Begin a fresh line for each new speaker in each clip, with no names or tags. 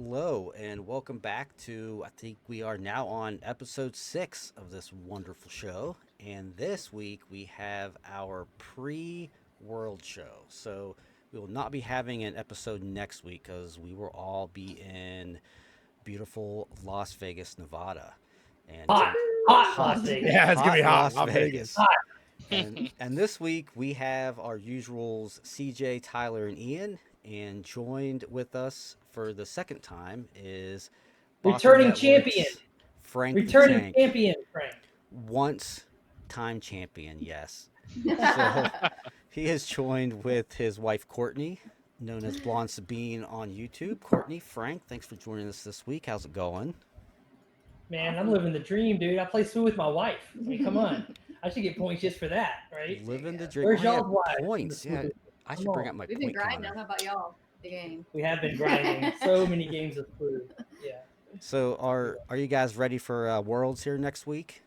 hello, and welcome back to. I think we are now on episode 6 of this wonderful show. And this week we have our pre world show. So we will not be having an episode next week because we will all be in beautiful Las Vegas, Nevada. And
Hot, hot Las
hot,
Vegas.
Yeah, it's gonna
hot
be hot.
Las
Hot
Vegas.
Vegas.
Hot.
And this week we have our usuals CJ, Tyler, and Ian. And joined with us for the second time is Boston
Returning champion.
Network's Frank the
Returning
Tank.
champion, Frank.
Once time champion, yes. So he is joined with his wife Courtney, known as Blonde Sabine on YouTube. Courtney, Frank, thanks for joining us this week. How's it going?
Man, I'm living the dream, dude. I play SWU with my wife. I mean, come on. I should get points just for that, right?
Living the dream.
Where's
Oh, yeah,
y'all's wife?
points? Yeah, I should bring up my
We've been
point
grinding. I
counter.
don't know about y'all. The game.
We have been grinding so many games of SWU. Yeah.
So are you guys ready for Worlds here next week?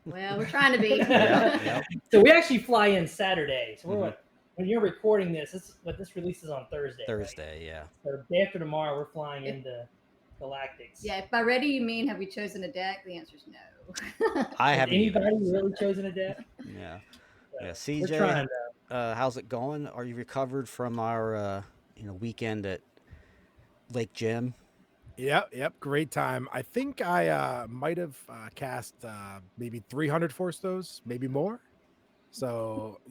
Well, we're trying to be.
Yep.
So we actually fly in Saturday. So
Mhm.
when you're recording this, this releases on Thursday. Right?
Thursday, yeah.
So day after tomorrow, we're flying into Galactics.
Yeah, if by ready you mean have we chosen a deck? The answer is no.
I
Has
haven't
anybody
even.
really chosen a deck?
Yeah.
So
Yeah,
we're
CJ,
trying to.
how's it going? Are you recovered from our weekend at Lake Gym?
Yep. Great time. I think I might have cast maybe 300 force throws, maybe more. So,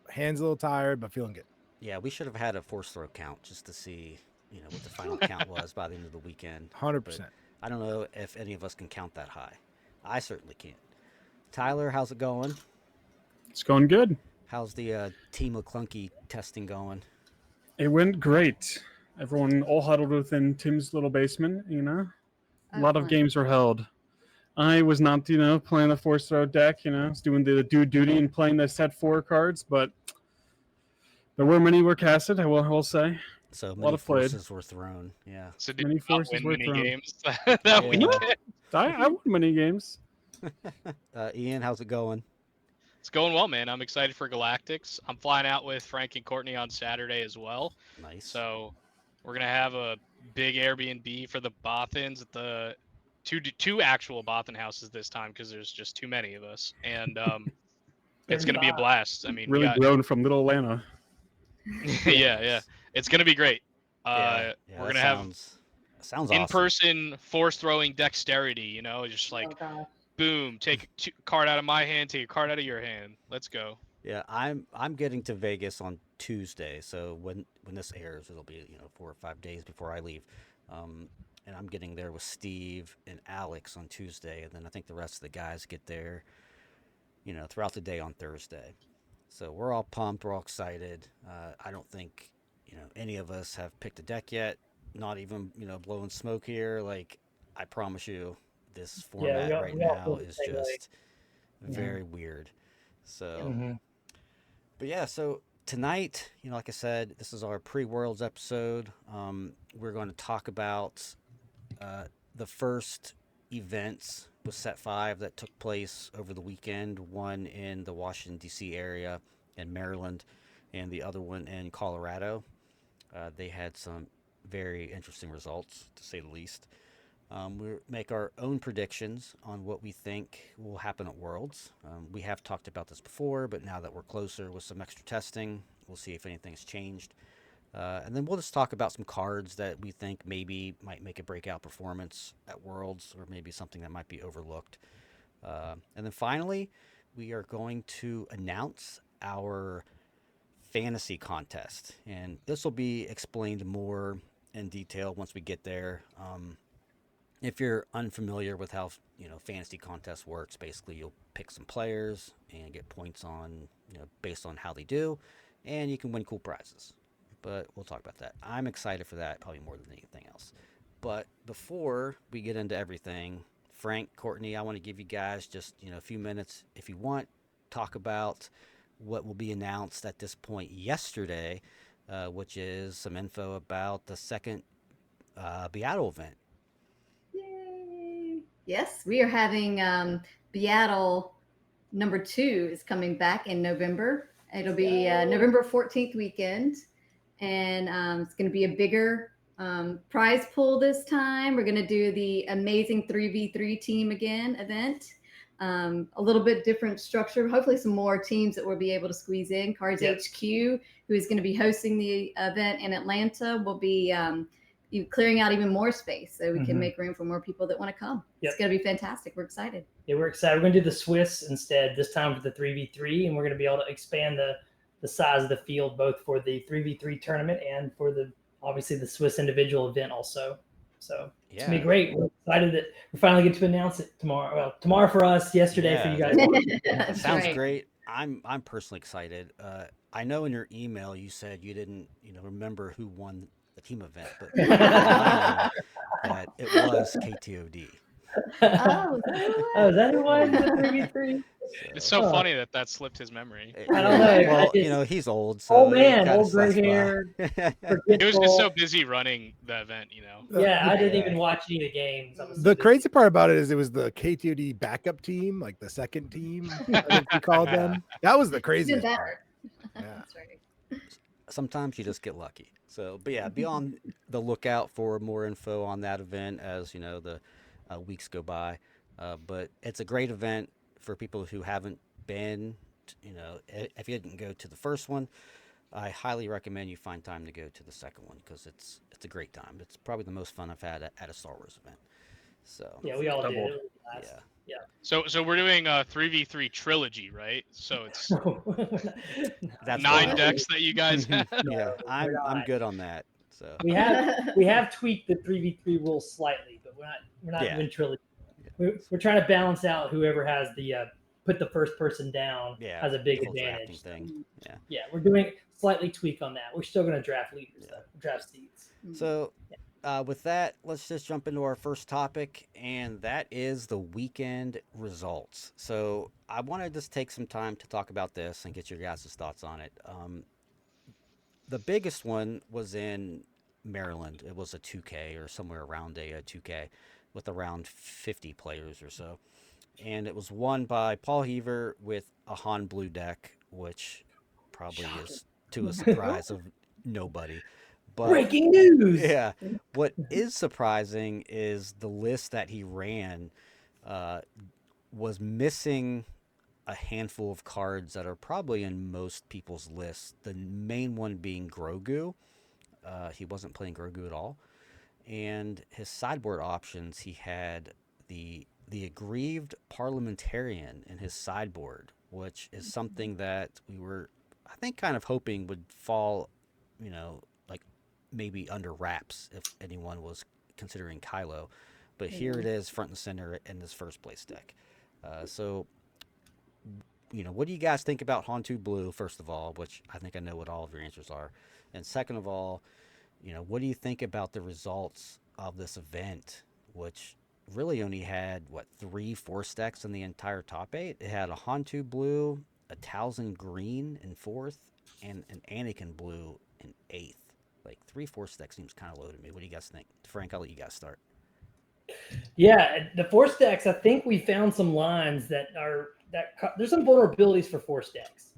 hands a little tired, but feeling good.
Yeah, we should have had a force throw count just to see, what the final count was by the end of the weekend.
100%.
I don't know if any of us can count that high. I certainly can't. Tyler, how's it going?
It's going good.
How's the Team McClunky testing going?
It went great. Everyone all huddled within Tim's little basement, A lot of games were held. I was not, playing the force throw deck, I was doing the dude duty and playing the set 4 cards, but there were many were casted, I will say.
So
lot
many
of played.
forces were thrown. Yeah.
So did
Many
you not
forces
win
were
many
thrown.
games that
Yeah.
weekend?
I won many games.
Ian, how's it going?
It's going well, man. I'm excited for Galactics. I'm flying out with Frank and Courtney on Saturday as well.
Nice.
So we're gonna have a big Airbnb for the Bothans at the two actual Bothan houses this time because there's just too many of us, and it's gonna be a blast. I mean,
Really grown from little Atlanta.
yeah, it's gonna be great.
Yeah,
We're
that
gonna have
sounds awesome.
in-person force throwing dexterity. Just like
Oh, gosh.
boom, take a card out of my hand, take a card out of your hand. Let's go.
Yeah, I'm getting to Vegas on Tuesday, so when this airs, it'll be 4 or 5 days before I leave, and I'm getting there with Steve and Alex on Tuesday, and then I think the rest of the guys get there, throughout the day on Thursday. So we're all pumped, we're all excited. I don't think any of us have picked a deck yet. Not even blowing smoke here. Like I promise you, this format right now is just very weird. So. But yeah, so tonight, like I said, this is our pre-Worlds episode. We're going to talk about the first events with Set 5 that took place over the weekend. One in the Washington, D.C. area in Maryland, and the other one in Colorado. They had some very interesting results, to say the least. We make our own predictions on what we think will happen at Worlds. We have talked about this before, but now that we're closer with some extra testing, we'll see if anything's changed. And then we'll just talk about some cards that we think maybe might make a breakout performance at Worlds, or maybe something that might be overlooked. And then finally, we are going to announce our fantasy contest. And this will be explained more in detail once we get there. If you're unfamiliar with how fantasy contest works, basically you'll pick some players and get points on based on how they do, and you can win cool prizes. But we'll talk about that. I'm excited for that probably more than anything else. But before we get into everything, Frank, Courtney, I want to give you guys just a few minutes if you want talk about what will be announced at this point yesterday, which is some info about the second Beatle event.
Yay! Yes, we are having Beatle number 2 is coming back in November. It'll be November 14th weekend, and it's going to be a bigger prize pool this time. We're going to do the amazing 3v3 team again event. A little bit different structure. Hopefully some more teams that we'll be able to squeeze in. Cards HQ, who is going to be hosting the event in Atlanta, will be clearing out even more space so we can make room for more people that want to come. It's going to be fantastic. We're excited.
Yeah, we're excited. We're going to do the Swiss instead this time for the 3v3, and we're going to be able to expand the size of the field both for the 3v3 tournament and for obviously the Swiss individual event also. So it's going to be great. We're excited that we finally get to announce it tomorrow. Well, tomorrow for us, yesterday for you guys.
Sounds great. I'm personally excited. I know in your email you said you didn't remember who won the team event, but that it was KTOD.
Oh,
is that who won the 3v3?
It's so funny that slipped his memory.
I don't know.
Well, he's old. So
old man, old gray hair.
He was just so busy running the event,
Yeah, I didn't even watch any of the games.
The crazy part about it is it was the KTOD backup team, like the second team, I think we called them. That was the craziest part. Yeah.
That's right.
Sometimes you just get lucky. So, but yeah, be on the lookout for more info on that event as the weeks go by. But it's a great event for people who haven't been. If you didn't go to the first one, I highly recommend you find time to go to the second one because it's a great time. It's probably the most fun I've had at a Star Wars event. So
yeah, we all did.
Yeah. So we're doing a 3v3 trilogy, right? So it's
that's
9 decks that you guys have.
Yeah, I'm good on that. So
we have tweaked the 3v3 rules slightly, but we're not doing trilogy. We're trying to balance out whoever has the put the first person down has a big advantage.
Thing.
Yeah, we're doing slightly tweak on that. We're still going to draft leaders though, draft seeds.
So with that, let's just jump into our first topic, and that is the weekend results. So I want to just take some time to talk about this and get your guys' thoughts on it. The biggest one was in Maryland. It was a 2K or somewhere around a 2K with around 50 players or so. And it was won by Paul Heaver with a Han Blue deck, which probably is to a surprise of nobody. But,
breaking news!
Yeah. What is surprising is the list that he ran was missing a handful of cards that are probably in most people's lists. The main one being Grogu. He wasn't playing Grogu at all. And his sideboard options, he had the aggrieved parliamentarian in his sideboard, which is something that we were, I think, kind of hoping would fall, like maybe under wraps if anyone was considering Kylo. But here it is front and center in this first place deck. So, what do you guys think about Hantu Blue, first of all, which I think I know what all of your answers are. And second of all, what do you think about the results of this event, which really only had, 3 force decks in the entire top 8? It had a Hantu Blue, a Talzin Green in 4th, and an Anakin Blue in 8th. Like 3 force decks seems kind of low to me. What do you guys think? Frank, I'll let you guys start.
Yeah, the force decks, I think we found some lines that there's some vulnerabilities for force decks.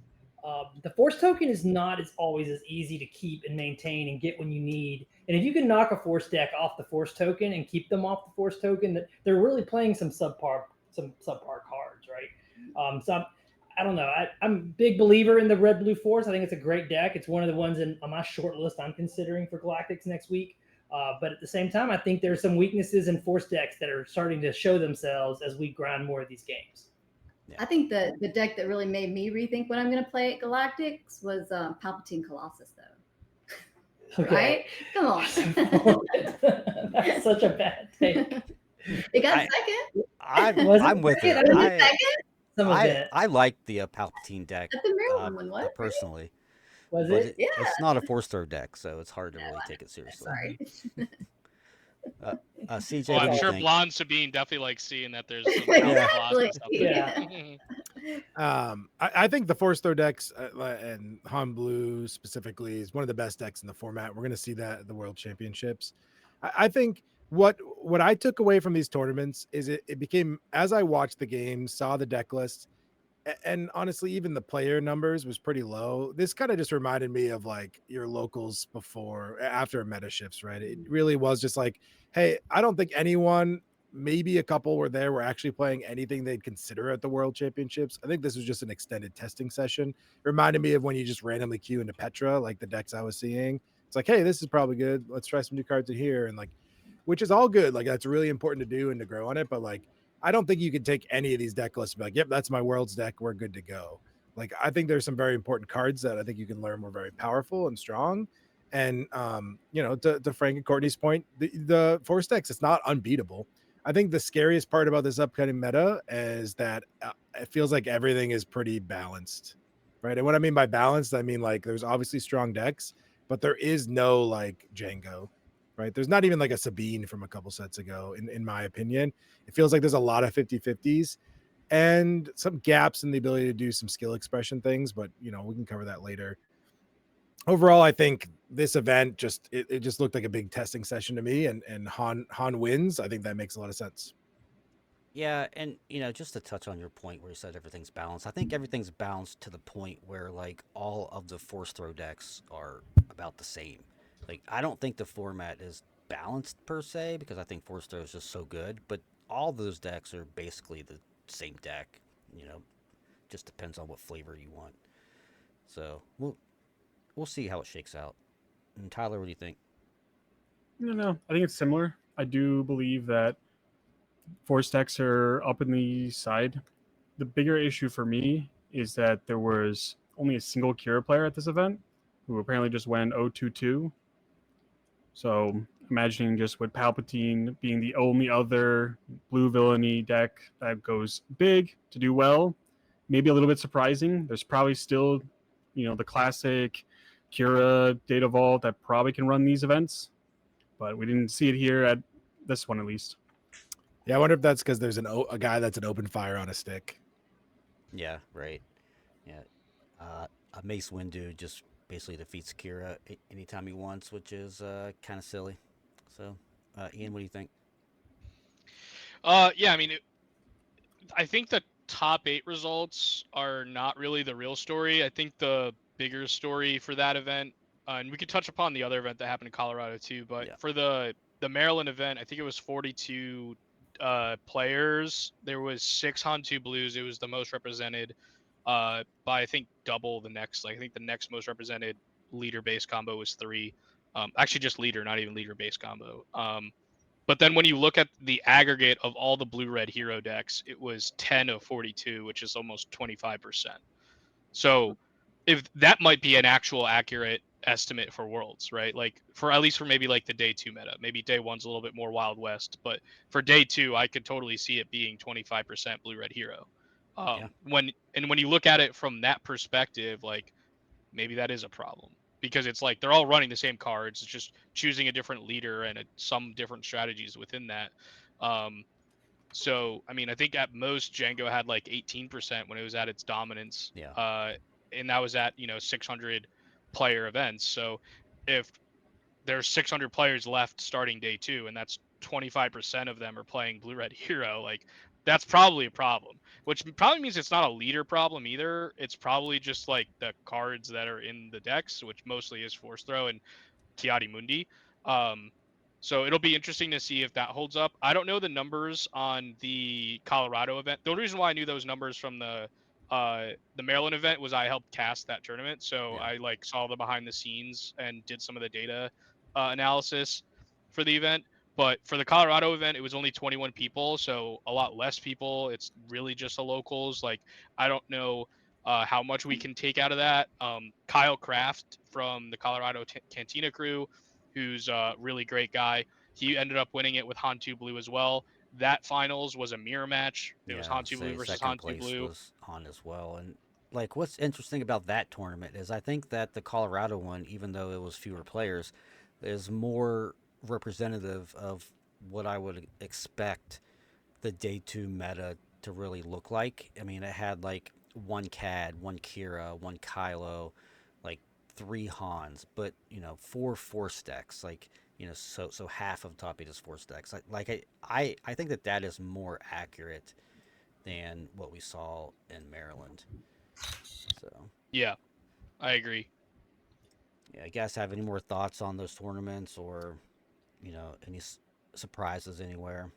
The force token is not always as easy to keep and maintain and get when you need. And if you can knock a force deck off the force token and keep them off the force token, they're really playing some subpar cards, right? So I don't know. I'm a big believer in the red blue force. I think it's a great deck. It's one of the ones on my short list I'm considering for Galactics next week. But at the same time, I think there's some weaknesses in force decks that are starting to show themselves as we grind more of these games.
Yeah. I think the deck that really made me rethink what I'm going to play at Galactics was Palpatine Colossus, though. Okay. Right? Come on.
That's such a bad take.
It got second.
I'm with it. I like the Palpatine deck.
That's the Maryland one, what?
Personally.
Was it?
Yeah.
It's not a force throw deck, so it's hard to really take it seriously.
Sorry.
CJ,
well, I'm sure Blonde Sabine definitely likes seeing that there's some
I think the force throw decks and Han Blue specifically is one of the best decks in the format. We're going to see that at the World Championships. I think what I took away from these tournaments is it became, as I watched the game, saw the deck list, And honestly, even the player numbers was pretty low. This kind of just reminded me of like your locals before, after meta shifts, right? It really was just like, hey, I don't think anyone, maybe a couple were there, were actually playing anything they'd consider at the World Championships. I think this was just an extended testing session. It reminded me of when you just randomly queue into Petra, like the decks I was seeing. It's like, hey, this is probably good. Let's try some new cards in here, and like, which is all good. Like that's really important to do and to grow on it, but like I don't think you can take any of these deck lists and be like, yep, that's my world's deck. We're good to go. Like, I think there's some very important cards that I think you can learn were very powerful and strong. And, to Frank and Courtney's point, the Force decks, it's not unbeatable. I think the scariest part about this upcoming meta is that it feels like everything is pretty balanced, right? And what I mean by balanced, I mean like there's obviously strong decks, but there is no like Django, right? There's not even like a Sabine from a couple sets ago, in my opinion. It feels like there's a lot of 50-50s and some gaps in the ability to do some skill expression things, but we can cover that later. Overall, I think this event it just looked like a big testing session to me, and Han wins. I think that makes a lot of sense.
Yeah, and just to touch on your point where you said everything's balanced, I think everything's balanced to the point where like all of the force throw decks are about the same. Like I don't think the format is balanced per se because I think force throw is just so good, but all those decks are basically the same deck. You know, just depends on what flavor you want. So we'll see how it shakes out. And Tyler, what do you think?
No, I think it's similar. I do believe that force decks are up in the side. The bigger issue for me is that there was only a single Kira player at this event who apparently just went 0-2-2. So imagining just with Palpatine being the only other blue villainy deck that goes big to do well, maybe a little bit surprising. There's probably still, the classic Kira Data Vault that probably can run these events, but we didn't see it here at this one at least.
Yeah, I wonder if that's because there's a guy that's an open fire on a stick.
Yeah, right. Yeah, a Mace Windu just basically defeats Kira anytime he wants, which is kind of silly. So, Ian, what do you think?
Yeah, I mean, I think the top 8 results are not really the real story. I think the bigger story for that event, and we could touch upon the other event that happened in Colorado too, but
Yeah.
for the Maryland event, I think it was 42 players. There was 6 Han2 Blues. It was the most represented by I think double the next. Like I think the next most represented leader base combo was 3. Actually, just leader, not even leader base combo. But then when you look at the aggregate of all the blue red hero decks, it was 10 of 42, which is almost 25%. So if that might be an actual accurate estimate for worlds, right? Like for at least for maybe like the day 2 meta. Maybe day 1's a little bit more Wild West, but for day 2, I could totally see it being 25% blue red hero.
Yeah.
When you look at it from that perspective, like maybe that is a problem because it's like they're all running the same cards. It's just choosing a different leader and some different strategies within that. Um, so, I mean, I think at most Django had like 18% when it was at its dominance.
Yeah.
And that was at, 600 player events. So if there's 600 players left starting day 2, and that's 25% of them are playing blue red hero, like that's probably a problem, which probably means it's not a leader problem either. It's probably just like the cards that are in the decks, which mostly is force throw and Kiadi Mundi. Um, so it'll be interesting to see if that holds up. I don't know the numbers on the Colorado event. The only reason why I knew those numbers from the Maryland event was I helped cast that tournament, so
Yeah.
I like saw the behind the scenes and did some of the data analysis for the event. But for the Colorado event, it was only 21 people, so a lot less people. It's really just the locals. Like I don't know how much we can take out of that. Kyle Kraft from the Colorado Cantina crew, who's a really great guy, he ended up winning it with Han2 Blue as well. That finals was a mirror match. It was
Yeah, I'd
Han2 Blue
say
versus
second
Han2
place
Blue.
was on as well. And like what's interesting about that tournament is I think that the Colorado one, even though it was fewer players, is more representative of what I would expect the day 2 meta to really look like. I mean, it had like one Cad, one Kira, one Kylo, like 3 Hans, but 4 force decks. Like so half of top 8 is force decks. I think that is more accurate than what we saw in Maryland. So,
Yeah, I agree.
yeah, you guys have any more thoughts on those tournaments, or any surprises anywhere?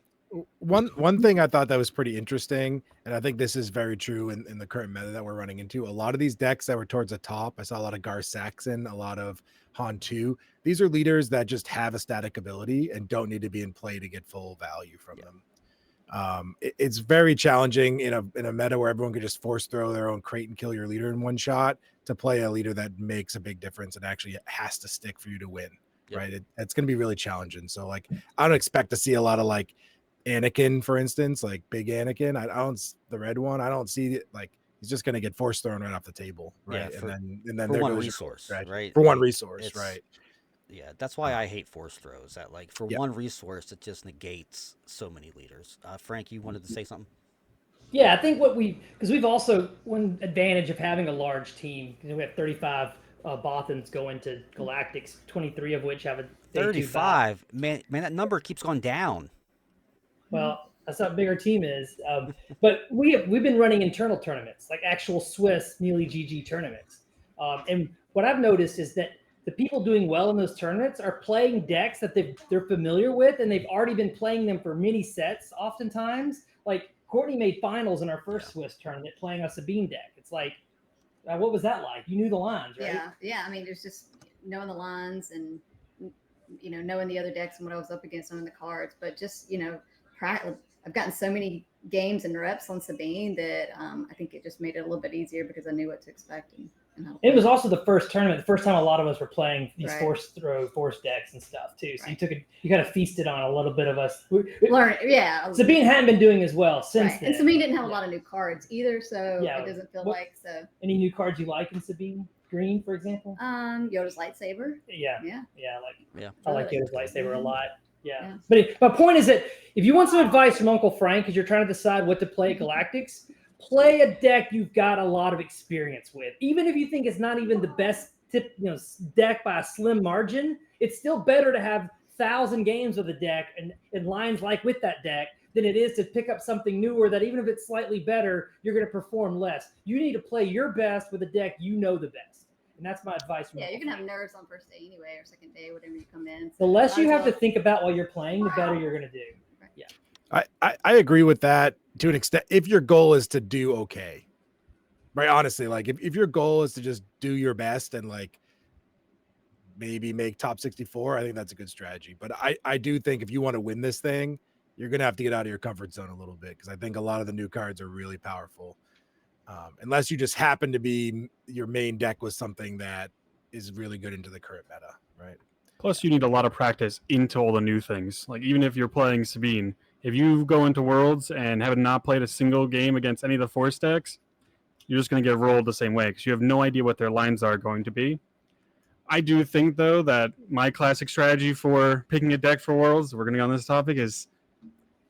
One thing I thought that was pretty interesting, and I think this is very true in the current meta that we're running into. A lot of these decks that were towards the top, I saw a lot of Gar Saxon, a lot of Han 2. These are leaders that just have a static ability and don't need to be in play to get full value from them. It's very challenging in a meta where everyone could just force throw their own crate and kill your leader in one shot to play a leader that makes a big difference and actually has to stick for you to win.
Yep.
Right? It's going to be really challenging. So like, I don't expect to see a lot of like Anakin, for instance, like big Anakin. I don't the red one. I don't see it like he's just going to get force thrown right off the table, right?
Yeah,
and then
for
there
one
goes
resource, right?
for one
Like,
resource,
it's
right?
yeah, that's why I hate force throws. That like for
Yep.
one resource, it just negates so many leaders. Frank, you wanted to say something?
Yeah, I think because we've also one advantage of having a large team. We have 35 Bothans going to Galactics, 23 of which have a day
35. Man, that number keeps going down.
Well, that's how big our team is. But we've been running internal tournaments, like actual Swiss Neely GG tournaments. And what I've noticed is that the people doing well in those tournaments are playing decks that they're familiar with, and they've already been playing them for many sets. Oftentimes, like Courtney made finals in our first Swiss tournament playing a Sabine deck. It's like, what was that like? You knew the lines, right?
Yeah. I mean, there's just knowing the lines and knowing the other decks and what I was up against, knowing the cards, but just I've gotten so many games and reps on Sabine that I think it just made it a little bit easier because I knew what to expect and how to play.
It was also the first tournament, the first time a lot of us were playing these
Right.
force decks and stuff too. So
Right.
you kind of feasted on a little bit of us.
Learn, yeah.
Sabine hadn't been doing as well since
Right.
then.
And Sabine didn't have a lot of new cards either, so
Yeah.
it doesn't feel like so.
Any new cards you like in Sabine? Green, for example.
Yoda's lightsaber.
Yeah.
Yeah.
I like
Really?
Yoda's lightsaber a lot. Yeah.
Yeah.
But my point is that if you want some advice from Uncle Frank, because you're trying to decide what to play at Galactics, play a deck you've got a lot of experience with. Even if you think it's not even the best deck by a slim margin, it's still better to have 1,000 games with a deck and lines like with that deck than it is to pick up something newer that even if it's slightly better, you're going to perform less. You need to play your best with a deck you know the best. And that's my advice.
Yeah, you're gonna have nerves on first day anyway, or second day, whatever you come in. So
the less you have to think about while you're playing, the better you're going to do. Yeah.
I agree with that to an extent. If your goal is to do okay, right? Honestly, like if your goal is to just do your best and like maybe make top 64, I think that's a good strategy. But I do think if you want to win this thing, you're going to have to get out of your comfort zone a little bit, because I think a lot of the new cards are really powerful. Unless you just happen to be your main deck was something that is really good into the current meta, right?
Plus, you need a lot of practice into all the new things. Like, even if you're playing Sabine, if you go into Worlds and have not played a single game against any of the Force decks, you're just going to get rolled the same way because you have no idea what their lines are going to be. I do think, though, that my classic strategy for picking a deck for Worlds, we're going to go on this topic, is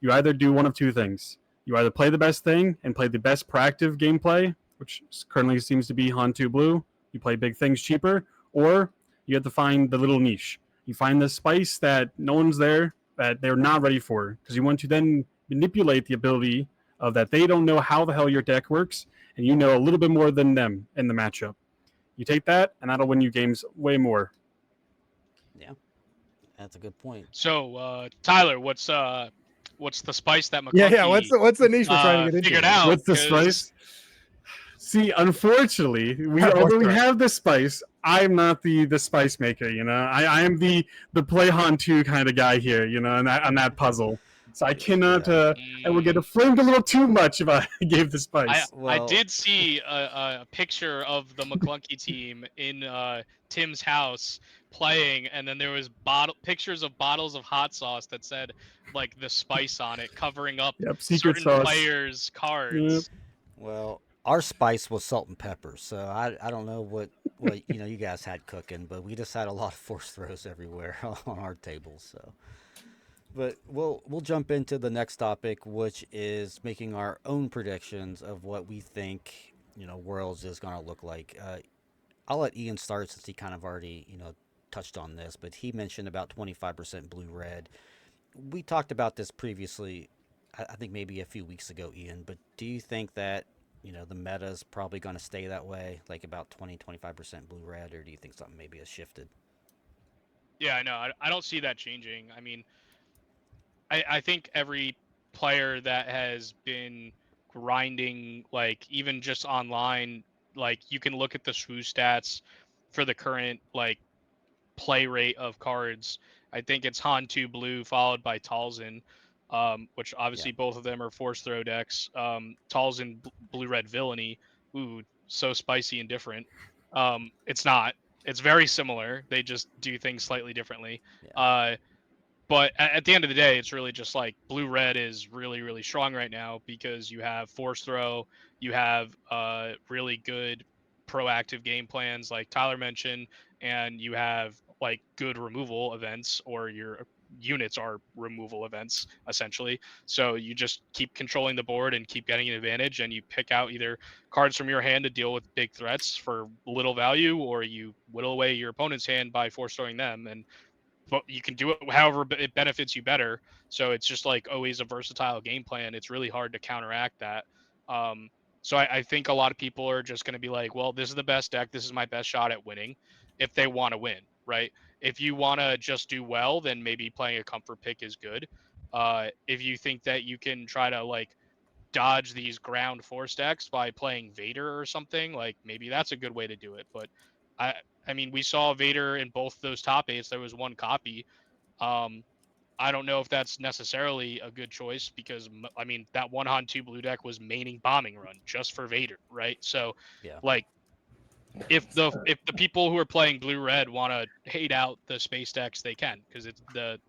you either do one of two things. You either play the best thing and play the best proactive gameplay, which currently seems to be Han 2 Blue. You play big things cheaper, or you have to find the little niche. You find the spice that no one's there, that they're not ready for, because you want to then manipulate the ability of that they don't know how the hell your deck works, and you know a little bit more than them in the matchup. You take that, and that'll win you games way more.
Yeah, that's a good point.
So, Tyler, what's the spice that McClunky
Yeah. What's the niche we're trying to get into?
figured out?
What's the
'Cause-
spice? See, unfortunately, although we have the spice, I'm not the spice maker. I am the play Han 2 kind of guy here. On that puzzle. So I cannot. I would get flamed a little too much if I gave the spice.
I did see a picture of the McClunky team in Tim's house playing, and then there was pictures of bottles of hot sauce that said like the spice on it, covering up
secret
certain
sauce.
players' cards.
Yep.
Well, our spice was salt and pepper, so I don't know what you guys had cooking, but we just had a lot of force throws everywhere on our tables. So, but we'll jump into the next topic, which is making our own predictions of what we think Worlds is going to look like. I'll let Ian start since he kind of already touched on this, but he mentioned about 25% blue red. We talked about this previously. I think maybe a few weeks ago, Ian. But do you think that the meta is probably going to stay that way, like about 20-25% blue red, or do you think something maybe has shifted?
Yeah, I know. I don't see that changing. I mean, I think every player that has been grinding, like even just online, like you can look at the SWU stats for the current like play rate of cards. I think it's Han 2 blue followed by Talzin, which
Yeah,
obviously both of them are force throw decks. Talzin blue red villainy. Ooh, so spicy and different. It's not. It's very similar. They just do things slightly differently.
yeah,
But at the end of the day, it's really just like blue red is really really strong right now because you have force throw, you have really good proactive game plans like Tyler mentioned, and you have like good removal events, or your units are removal events essentially. So you just keep controlling the board and keep getting an advantage, and you pick out either cards from your hand to deal with big threats for little value, or you whittle away your opponent's hand by force throwing them. And but you can do it however it benefits you better. So it's just like always a versatile game plan. It's really hard to counteract that. Um, so I think a lot of people are just going to be like, well, this is the best deck. This is my best shot at winning if they want to win, right? If you want to just do well, then maybe playing a comfort pick is good. If you think that you can try to like dodge these ground force decks by playing Vader or something, like maybe that's a good way to do it. But I I mean, we saw Vader in both those top eights. There was one copy. Um, I don't know if that's necessarily a good choice because I mean that one Han 2 blue deck was maining bombing run just for Vader, right? So
yeah.
like if the people who are playing blue red want to hate out the space decks, they can, because it's the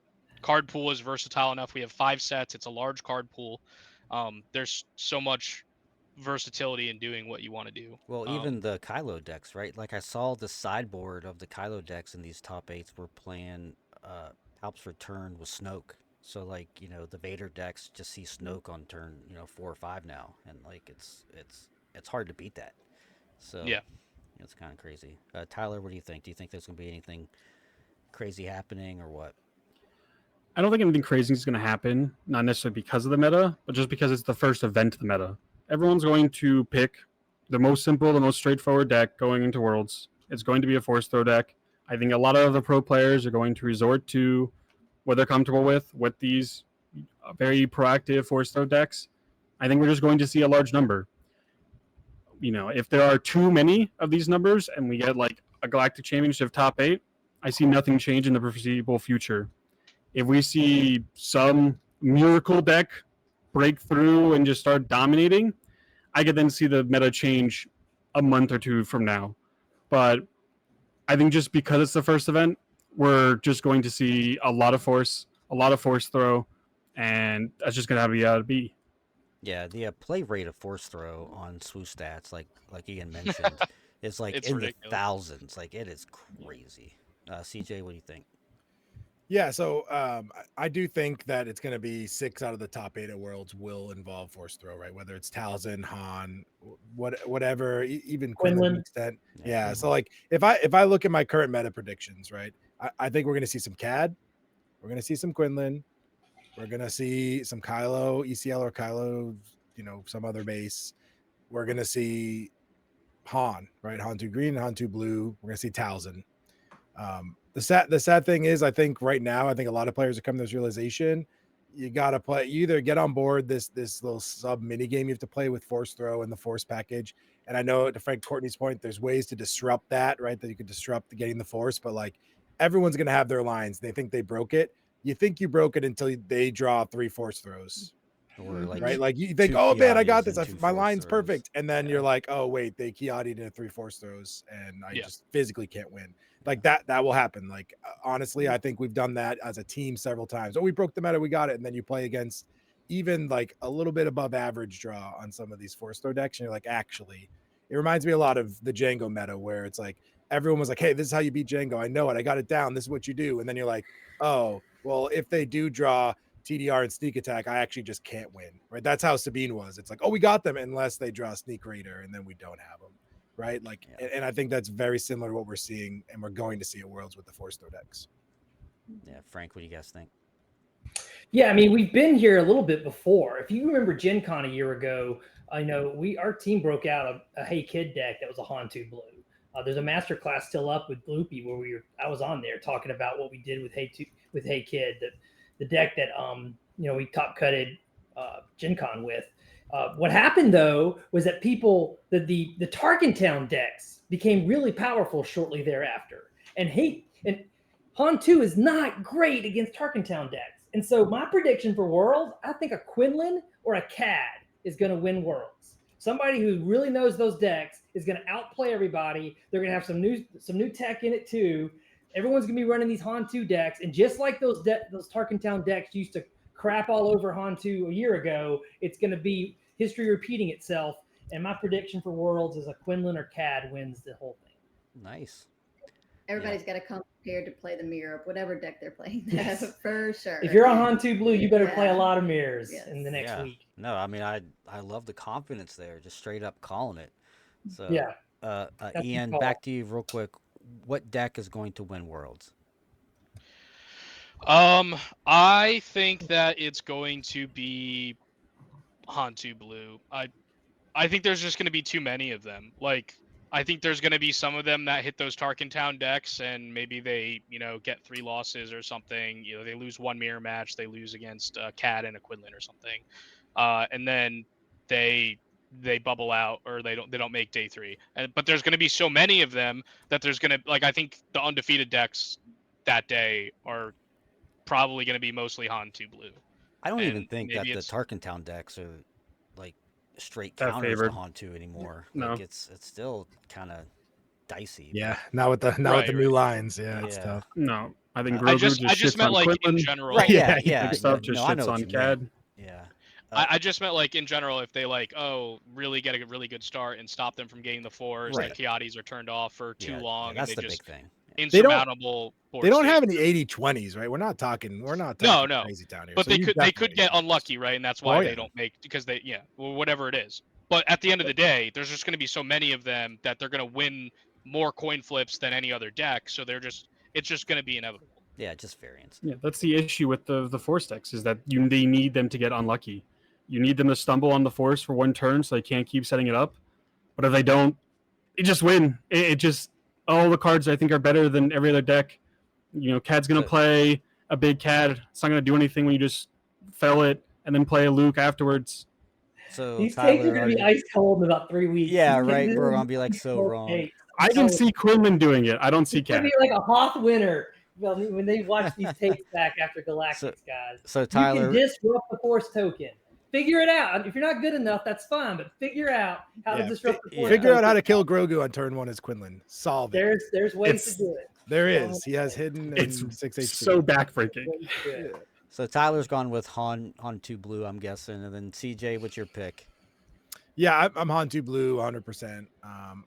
card pool is versatile enough. We have 5 sets. It's a large card pool. There's so much versatility in doing what you want to do.
Well, even the Kylo decks, right? Like I saw the sideboard of the Kylo decks in these top eights were playing Palp's Return with Snoke. So like the Vader decks just see Snoke on turn 4 or 5 now, and like it's hard to beat that. So
Yeah.
it's kind of crazy. Tyler, what do you think? Do you think there's gonna be anything crazy happening or what?
I don't think anything crazy is going to happen, not necessarily because of the meta, but just because it's the first event of the meta. Everyone's going to pick the most simple, the most straightforward deck going into Worlds. It's going to be a force throw deck. I think a lot of the pro players are going to resort to what they're comfortable with these very proactive force throw decks. I think we're just going to see a large number. If there are too many of these numbers and we get like a Galactic Championship top 8, I see nothing change in the foreseeable future. If we see some miracle deck break through and just start dominating, I could then see the meta change a month or two from now. But I think just because it's the first event, we're just going to see a lot of force throw, and that's just going to have to be how it be.
Yeah, the play rate of force throw on SWU stats, like Ian mentioned, is like
It's
in the
ridiculous.
thousands. Like it is crazy. CJ, what do you think?
Yeah, so I do think that it's going to be 6 out of the top 8 at Worlds will involve force throw, right? Whether it's Talzin, Han, whatever, even Quinlan to an
Quinlan.
extent.
Yeah.
Yeah, so like if I look at my current meta predictions, right, I think we're going to see some CAD, we're going to see some Quinlan, we're going to see some Kylo, ECL or Kylo, some other base. We're going to see Han, right? Han 2 green, Han 2 blue. We're going to see Talzin. The sad thing is, I think right now, I think a lot of players are coming to this realization. You gotta play. You either get on board this little sub mini game you have to play with force throw and the force package. And I know to Frank Courtney's point, there's ways to disrupt that, right? That you could disrupt getting the force, but like everyone's gonna have their lines. They think they broke it. You think you broke it until they draw 3 force throws,
Or like
right? Like you think,
two
oh man, I got
Kiatis
this.
and two
My
force
line's
throws.
perfect. And then
Yeah.
you're like, oh wait, they Kiati'd into 3 force throws, and I
Yeah.
just physically can't win. Like that will happen. Like honestly, I think we've done that as a team several times. Oh, we broke the meta, we got it. And then you play against even like a little bit above average draw on some of these force throw decks, and you're like, actually, it reminds me a lot of the Django meta where it's like everyone was like, hey, this is how you beat Django. I know it. I got it down. This is what you do. And then you're like, oh, well, if they do draw TDR and sneak attack, I actually just can't win, right? That's how Sabine was. It's like, oh, we got them unless they draw sneak raider, and then we don't have them, right? Like,
Yeah.
and I think that's very similar to what we're seeing and we're going to see at Worlds with the force throw decks.
Yeah, Frank, what do you guys think?
Yeah, I mean, we've been here a little bit before. If you remember Gen Con a year ago, I know our team broke out a Hey Kid deck that was a Hantu Blue. There's a master class still up with Bloopy where I was on there talking about what we did with Hey Kid, the deck that we top cutted Gen Con with. What happened though was that the Tarkentown decks became really powerful shortly thereafter, and Hantu is not great against Tarkentown decks. And so my prediction for Worlds, I think a Quinlan or a Cad is going to win Worlds. Somebody who really knows those decks is going to outplay everybody. They're going to have some new tech in it too. Everyone's going to be running these Hantu decks, and just like those Tarkentown decks used to crap all over Hantu a year ago, it's going to be history repeating itself. And my prediction for Worlds is a Quinlan or Cad wins the whole thing.
Nice.
Everybody's got to come prepared to play the mirror of whatever deck they're playing.
Yes.
For sure.
If you're on Hantu Blue, you better play a lot of mirrors in the next week.
No, I mean I love the confidence there, just straight up calling it. So
yeah.
Ian, back to you real quick. What deck is going to win Worlds?
I think that it's going to be Hantu Blue. I think there's just going to be too many of them. Like, I think there's going to be some of them that hit those Tarkentown decks, and maybe they, get 3 losses or something. They lose 1 mirror match, they lose against a Cad and a Quinlan or something, and then they bubble out or they don't make day 3. But there's going to be so many of them that there's going to I think the undefeated decks that day are probably going to be mostly Hantu Blue.
I don't even think that the Tarkentown decks are like straight counters to Hantu anymore.
No.
Like it's still kind of dicey.
Yeah, now with the new lines, it's tough.
No, I think Grogu
I just meant like
Quinlan.
in general.
Right, yeah.
Stuff just shits on Cad.
Yeah.
I just meant like in general, if they really get a really good start and stop them from getting the 4s, the Kiatis are turned off for too long,
that's
and they
the
just
big thing.
Insurmountable.
They don't have any 80-20s, right? We're not talking
no.
crazy town here.
But so they could get unlucky, right? And that's why they don't make, because whatever it is. But at the end of the day, there's just going to be so many of them that they're going to win more coin flips than any other deck. So it's just going to be inevitable.
Yeah, just variance.
Yeah, that's the issue with the Force decks is that they need them to get unlucky. You need them to stumble on the Force for 1 turn so they can't keep setting it up. But if they don't, they just win. It just all the cards I think are better than every other deck. Cad's going to play a big Cad. It's not going to do anything when you just fell it and then play a Luke afterwards.
So
these takes are going to be ice cold in about 3 weeks.
Yeah, right. We're going to be like so wrong.
Takes.
I can see Quinlan doing it. I don't see Cad.
It's going to be like a Hoth winner when they watch these takes back after Galactic, guys.
So Tyler,
you can disrupt the Force token. Figure it out. If you're not good enough, that's fine. But figure out how to disrupt the Force.
Figure out how to kill Grogu on turn 1 as Quinlan. Solve it.
There's ways to do it.
There is. He has hidden.
It's
6 HP.
so backbreaking.
So Tyler's gone with Hantu Blue, I'm guessing, and then CJ, what's your pick?
Yeah, I'm Hantu Blue 100%.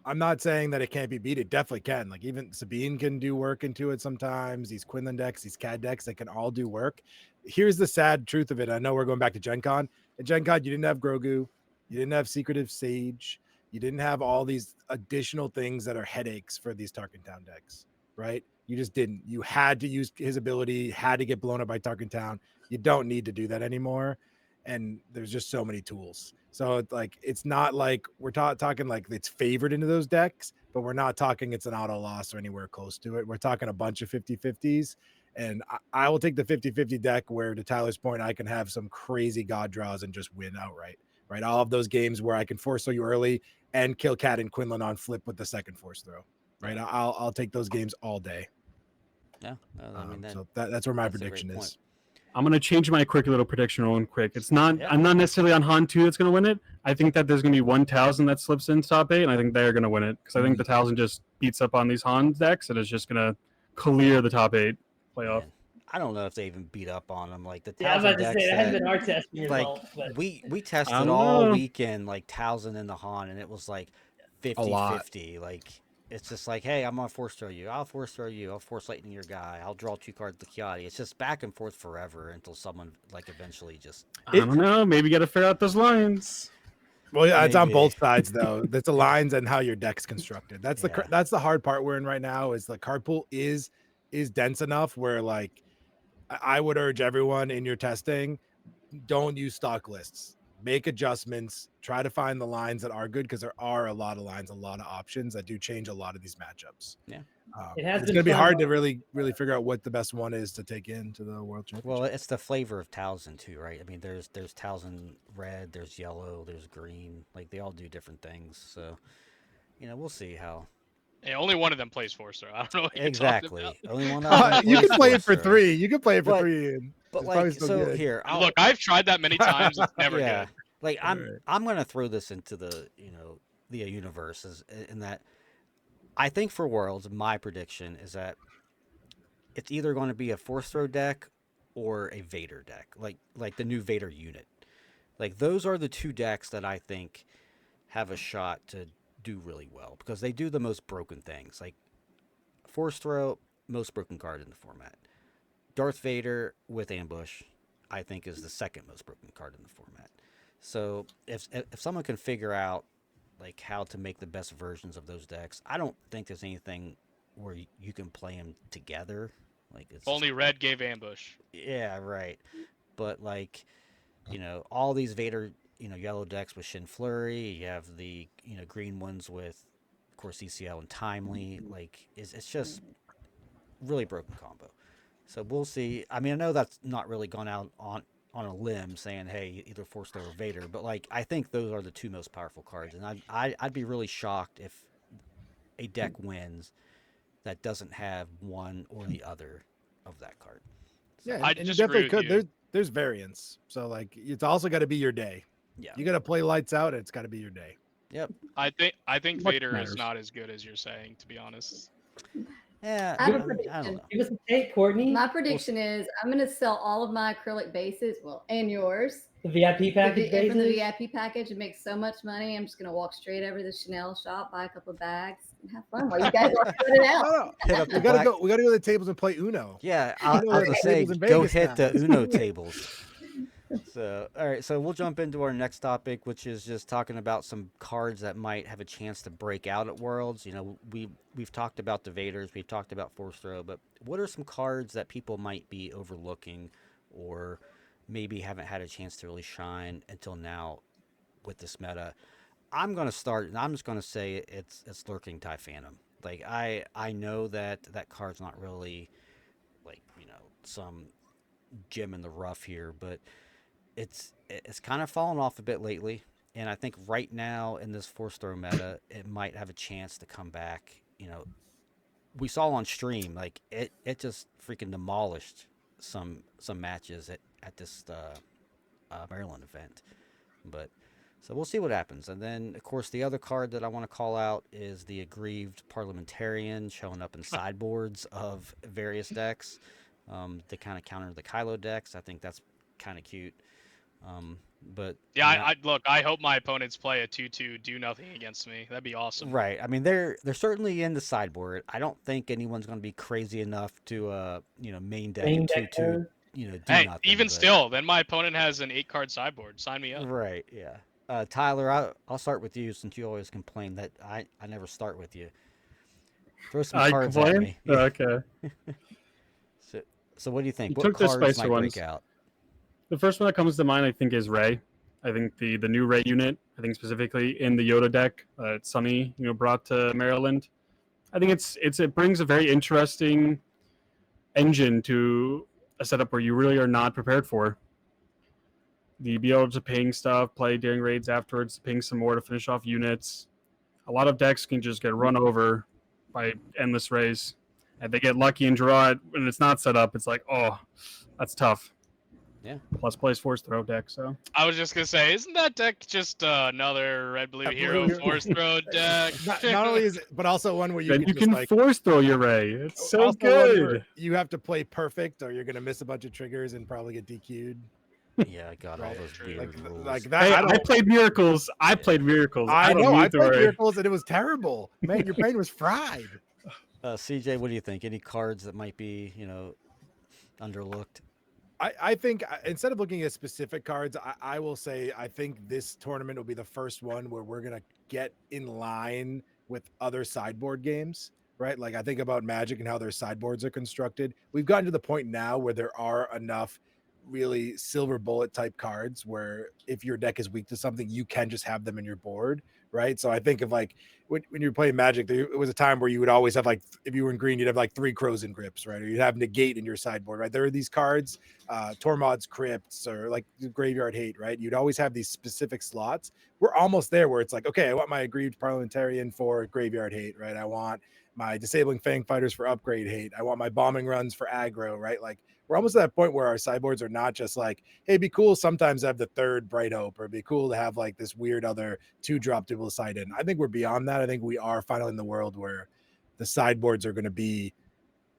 I'm not saying that it can't be beat. It definitely can. Like even Sabine can do work into it sometimes. These Quinlan decks, these Cad decks, they can all do work. Here's the sad truth of it. I know we're going back to Gen Con. At Gen Con, you didn't have Grogu. You didn't have Secretive Sage. You didn't have all these additional things that are headaches for these Tarkentown decks, right? You just didn't. You had to use his ability, had to get blown up by Tarkentown. You don't need to do that anymore. And there's just so many tools. So it's not like we're talking like it's favored into those decks, but we're not talking it's an auto loss or anywhere close to it. We're talking a bunch of 50-50s. And I will take the 50-50 deck where, to Tyler's point, I can have some crazy god draws and just win outright, right? I'll have those games where I can force throw you early and kill Cad and Quinlan on flip with the second force throw, right? I'll take those games all day.
Yeah, I mean
so that's where my prediction is.
I'm going to change my quick little prediction real quick. It's not. Yeah. I'm not necessarily on Han2 that's going to win it. I think that there's going to be 1,000 that slips in top 8, and I think they're going to win it because I think the 1,000 just beats up on these Han decks and is just going to clear the top 8 playoff.
Man, I don't know if they even beat up on them. Like the 1,000
I was about to
decks
say, that hasn't been our testing
like
result, but...
we tested all weekend like 1,000 in the Han, and it was like 50-50. Like it's just like, hey, I'm gonna force throw you. I'll force throw you. I'll force lightning your guy. I'll draw 2 cards to Kiati. It's just back and forth forever until someone like eventually just.
I don't know. Maybe you got to figure out those lines.
Well, yeah, it's on both sides though. That's the lines and how your deck's constructed. That's the hard part we're in right now. Is the card pool is dense enough where like I would urge everyone in your testing, don't use stock lists. Make adjustments. Try to find the lines that are good, because there are a lot of lines, a lot of options that do change a lot of these matchups.
Yeah.
It has
It's
been
going to be
fun.
hard to really figure out what the best one is to take into the World Championship.
Well, it's the flavor of Towson too, right? I mean, there's Towson red, there's yellow, there's green. Like they all do different things. So, we'll see how.
Hey, only one of them plays Force Throw. I don't know what you're talking about.
Exactly. Only one of them
You
plays
can play it for
Force Throw.
3. You can play it for
But-
3. And
But
it's probably
like,
still
so
good.
here,
Look, I've tried that many times. It's never
yeah,
good.
like I'm
Alright.
I'm gonna throw this into the the universe in that I think for Worlds, my prediction is that it's either going to be a Force Throw deck or a Vader deck, like the new Vader unit. Like those are the two decks that I think have a shot to do really well because they do the most broken things. Like Force Throw, most broken card in the format. Darth Vader with Ambush, I think, is the second most broken card in the format. So if someone can figure out like how to make the best versions of those decks, I don't think there's anything where you can play them together. Like it's
Only red gave ambush.
yeah, right. But like, all these Vader, yellow decks with Shin Flurry, you have the, green ones with, of course, ECL and Timely. Like, it's just really broken combo. So we'll see. I mean, I know that's not really gone out on a limb saying, hey, either Force Throw or Vader, but like, I think those are the two most powerful cards, and I'd be really shocked if a deck wins that doesn't have one or the other of that card.
Yeah,
I
and you
disagree
definitely
with
could.
you.
There's variants. So like it's also got to be your day.
Yeah.
You got to play lights out. And it's got to be your day.
Yep.
I think
What
Vader
matters?
is not as good as you're saying, to be honest.
Yeah.
I have a
I don't
prediction.
know.
Give us a take, Courtney.
My prediction is I'm going to sell all of my acrylic bases, and yours,
The VIP package
from the
bases.
VIP package, and make so much money. I'm just going to walk straight over to the Chanel shop, buy a couple of bags, and have fun while you guys are putting it out.
No,
Hit up
we
the
gotta
black.
go. We gotta go to the tables and play Uno.
Yeah, I was
know
gonna
the
say
tables in
go
Vegas
hit
now.
the Uno tables. So, all right, so we'll jump into our next topic, which is just talking about some cards that might have a chance to break out at Worlds. We've talked about the Vaders, we've talked about Force Throw, but what are some cards that people might be overlooking, or maybe haven't had a chance to really shine until now with this meta? I'm gonna start, and I'm just gonna say it's Lurking Tie Phantom. Like I know that card's not really like some gem in the rough here, but it's kind of fallen off a bit lately, and I think right now in this Force Throw meta, it might have a chance to come back. We saw on stream like it just freaking demolished some matches at this Maryland event, but so we'll see what happens. And then of course the other card that I want to call out is the Aggrieved Parliamentarian showing up in sideboards of various decks to kind of counter the Kylo decks. I think that's kind of cute. But
Yeah,
I mean,
I look. I hope my opponents play a 2/2, do nothing against me. That'd be awesome.
right. I mean, they're certainly in the sideboard. I don't think anyone's going to be crazy enough to main deck
Main
a
deck
2/2,
card.
do
Hey,
nothing.
even
but-
still, then my opponent has an 8-card sideboard. Sign me up.
Right. Yeah. Tyler, I'll start with you since you always complain that I never start with you. Throw some
I
cards at
complain.
me.
Oh, okay.
So what do you think?
You
What
took the
cards
spicer
might
ones.
break out?
The first one that comes to mind, I think, is Ray. I think the new Ray unit. I think specifically in the Yoda deck that Sonny brought to Maryland. I think it brings a very interesting engine to a setup where you really are not prepared for. The be able to ping stuff, play during raids afterwards, ping some more to finish off units. A lot of decks can just get run over by endless rays. And they get lucky and draw it when it's not set up. It's like, oh, that's tough.
Yeah.
Plus plays Force Throw deck, so.
I was just gonna say, isn't that deck just another red blue
A
hero
blue-
Force Throw deck?
Not only is it, but also one where you
Then
can
you
just
can
like
Force Throw your Ray. It's so
also one where
good.
you have to play perfect, or you're gonna miss a bunch of triggers and probably get DQ'd.
Yeah, I got all
Right.
those
True.
weird
Like
rules.
like that.
Hey,
I
I
don't.
played Miracles. I played Miracles.
I
don't
know. I
need to
played
worry.
Miracles and it was terrible. Man, your brain was fried.
CJ, what do you think? Any cards that might be underlooked?
I think instead of looking at specific cards, I will say I think this tournament will be the first one where we're gonna get in line with other sideboard games. right? Like I think about Magic and how their sideboards are constructed. We've gotten to the point now where there are enough really silver bullet type cards where if your deck is weak to something, you can just have them in your board, right? So I think of like when you're playing Magic, there was a time where you would always have like, if you were in green, you'd have like 3 Crows and Grips, right? Or you'd have Negate in your sideboard, right? There are these cards, Tormod's Crypts or like Graveyard Hate, right? You'd always have these specific slots. We're almost there where it's like, okay, I want my Aggrieved Parliamentarian for Graveyard Hate, right? I want my Disabling Fang Fighters for upgrade hate. I want my Bombing Runs for aggro, right? Like we're almost at that point where our sideboards are not just like, hey, it'd be cool sometimes to have the 3rd Bright Hope, or it'd be cool to have like this weird other 2-drop to decide in. I think we're beyond that. I think we are finally in the world where the sideboards are going to be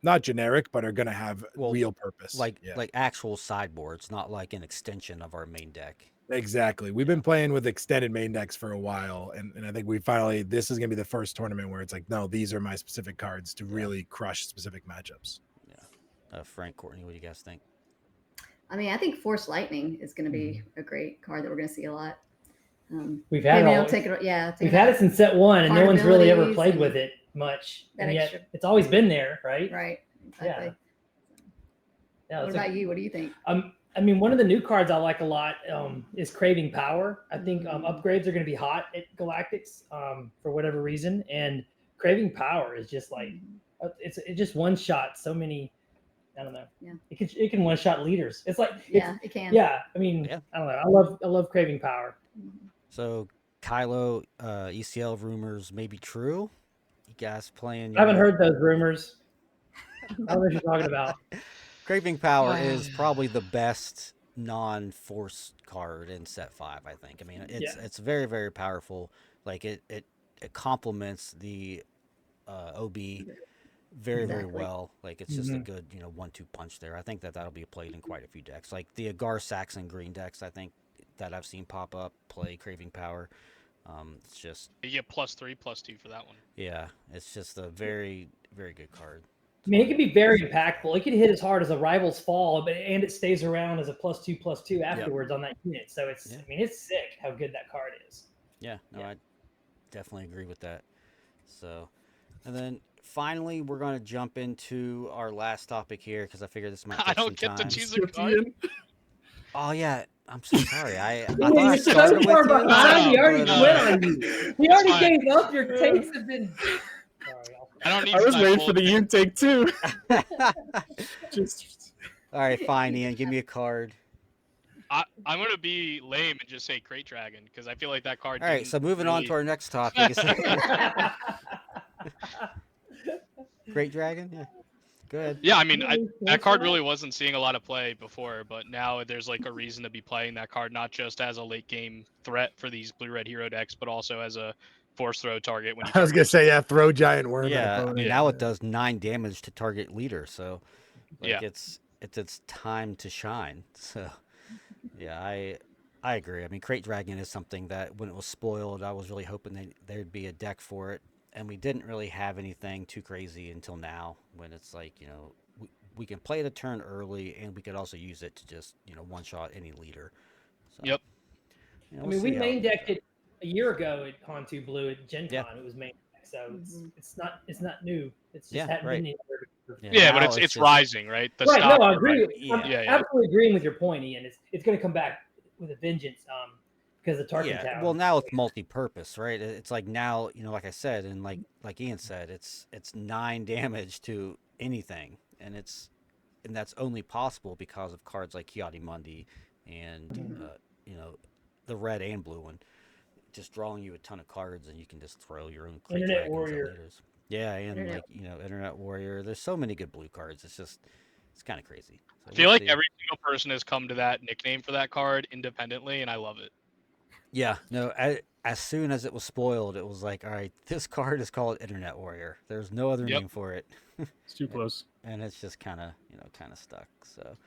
not generic, but are going to have real purpose.
Like actual sideboards, not like an extension of our main deck.
Exactly. We've been playing with extended main decks for a while, and I think we finally, this is going to be the first tournament where it's like, no, these are my specific cards to really crush specific matchups.
Yeah. Frank, Courtney, what do you guys think?
I mean, I think Force Lightning is going to be a great card that we're going to see a lot.
We've had we've had it since set 1, and no one's really ever played with it much. And yet it's always been there, right?
Right. Exactly.
Yeah.
What about you? What do you think?
I mean, one of the new cards I like a lot is Craving Power. I think upgrades are going to be hot at Galactics for whatever reason, and Craving Power is just like it just one shot so many. I don't know.
Yeah.
It can one shot leaders. It's like
it can.
Yeah. I mean, I don't know. I love Craving Power.
So Kylo, ECL rumors may be true. You guys playing?
I haven't heard those rumors. I don't know what you're talking about.
Craving Power is probably the best non-force card in set 5, I think. I mean, it's very, very powerful. Like it complements the OB very, very well. Like it's just a good, 1-2 punch there. I think that'll be played in quite a few decks. Like the Agar Saxon green decks, I think that I've seen pop up play Craving Power. It's just
you get +3/+2 for that one.
Yeah, it's just a very, very good card.
I mean, it can be very impactful. It can hit as hard as a Rival's Fall, and it stays around as a +2/+2 afterwards on that unit. So it's, I mean, it's sick how good that card is.
Yeah, I definitely agree with that. So, and then finally, we're going to jump into our last topic here because I figure this might take some time.
I don't get to choose a card.
Oh yeah, I'm so sorry. I
thought
I started with you.
He already quit on you. He already gave up. Your takes have been.
I
was waiting for the Ian take too.
All right, fine, Ian. Give me a card.
I'm gonna be lame and just say Crate Dragon because I feel like that card.
All right, so moving on to our next topic. Great Dragon, yeah, good.
Yeah, I mean, that card really wasn't seeing a lot of play before, but now there's like a reason to be playing that card, not just as a late game threat for these blue-red hero decks, but also as a force throw target. When you
I was gonna say, throw giant worm.
Yeah, I mean now it does 9 damage to target leader, so like it's its time to shine. So yeah, I agree. I mean, Crate Dragon is something that when it was spoiled, I was really hoping there'd be a deck for it, and we didn't really have anything too crazy until now. When it's like we can play the turn early, and we could also use it to just one shot any leader. So,
yep.
I mean, we main decked it a year ago at Con 2 Blue at Gen Con. It was main deck, so it's not new. It's just hadn't been any other.
Yeah, but it's rising, right?
No, I agree. I'm absolutely agreeing with your point, Ian. It's going to come back with a vengeance because of Tarkin Tower.
Well, now it's multi-purpose, right? It's like now, like I said, and like Ian said, it's 9 damage to anything, and that's only possible because of cards like Kiadi Mundi and the red and blue one, just drawing you a ton of cards, and you can just throw your own
Internet Warrior.
Yeah, and Internet Warrior. There's so many good blue cards. It's kind of crazy. So
I feel like every single person has come to that nickname for that card independently, and I love it.
Yeah, no. As soon as it was spoiled, it was like, all right, this card is called Internet Warrior. There's no other name for it.
It's too close,
and it's just kind of stuck. So,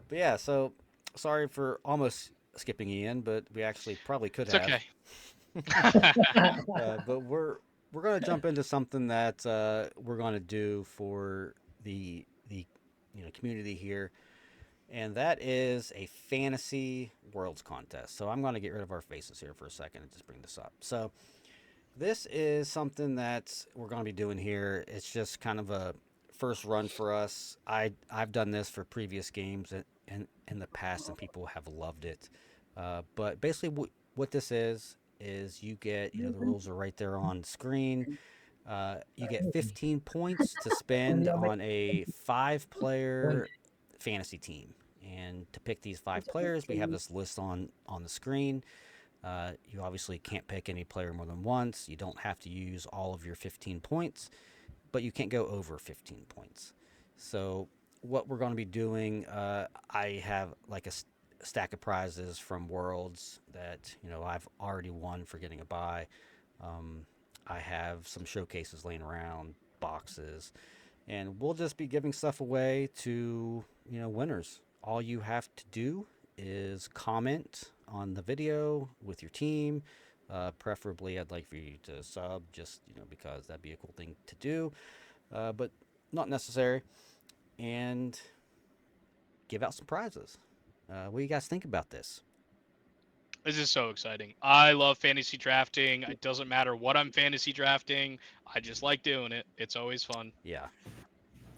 but yeah, so sorry for almost skipping Ian, but we actually probably could have.
Okay.
But we're going to jump into something that we're going to do for the community here, and that is a fantasy worlds contest. So I'm going to get rid of our faces here for a second and just bring this up. So This is something that we're going to be doing here. It's just kind of a first run for us. I've done this for previous games in the past, and people have loved it. But basically, what this is you get, the rules are right there on screen. You get 15 points to spend on a 5-player fantasy team. And to pick these 5 players, we have this list on the screen. You obviously can't pick any player more than once. You don't have to use all of your 15 points, but you can't go over 15 points. So what we're going to be doing, I have like a stack of prizes from Worlds that I've already won for getting a buy. I have some showcases laying around, boxes, and we'll just be giving stuff away to winners. All you have to do is comment on the video with your team. Preferably, I'd like for you to sub, just because that'd be a cool thing to do, but not necessary. And give out some prizes. What do you guys think about this?
This is so exciting. I love fantasy drafting. It doesn't matter what I'm fantasy drafting. I just like doing it. It's always fun.
Yeah.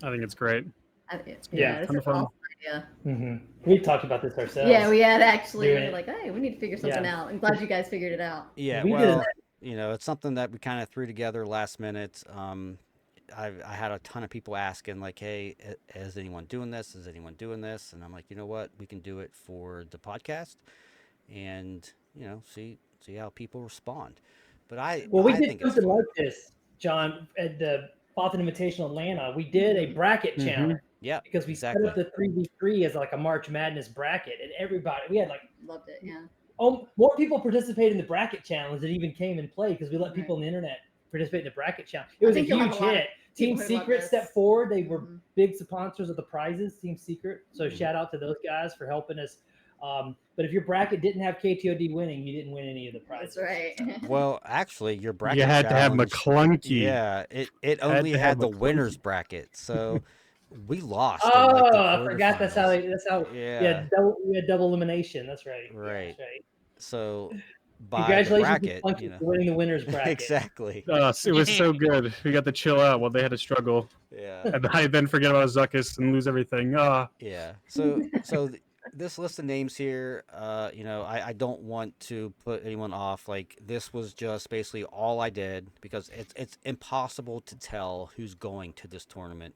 I think it's great.
Yeah,
this
ton
is
of fun.
awesome idea.
We talked about this ourselves.
Yeah, we had actually.
Doing
We were
it.
like, hey, we need to figure something out. I'm glad you guys figured it out.
Yeah,
We did
well,
it.
it's something that we kind of threw together last minute. I had a ton of people asking, like, hey, is anyone doing this? Is anyone doing this? And I'm like, you know what? We can do it for the podcast and, see how people respond. But
Well, we
I
did
think it's
something
fun.
like this, John, at the Boston Invitational Atlanta. We did a bracket
Mhm.
challenge
Yeah,
because we
exactly.
set up the 3v3 as like a March Madness bracket, and we had like
Loved it. Yeah.
more people participate in the bracket challenge than even came and played because we let people on the internet participate in the bracket challenge. It was a
think you'll have
huge
a lot of
hit. Team
people who love
Secret
this.
stepped forward. They were
Mhm.
big sponsors of the prizes, Team Secret. So
Mhm.
shout out to those guys for helping us. But if your bracket didn't have KTOD winning, you didn't win any of the prizes.
That's right.
Well, actually, your bracket
You had to have
challenge,
McClunky.
yeah, it
Had
only
to have
had the
McClunky.
winners bracket, so we lost in
Oh,
like the
I forgot. That's how.
quarterfinals.
That's how.
Yeah,
We had double elimination. That's right. Yeah,
right.
that's right.
So by the
Congratulations to
bracket,
Flunky for winning the winners bracket.
exactly.
It was so good. We got to chill out while they had to struggle,
Yeah,
and I then forget about Zuckus and lose everything.
yeah. So this list of names here, I don't want to put anyone off. Like this was just basically all I did because it's impossible to tell who's going to this tournament,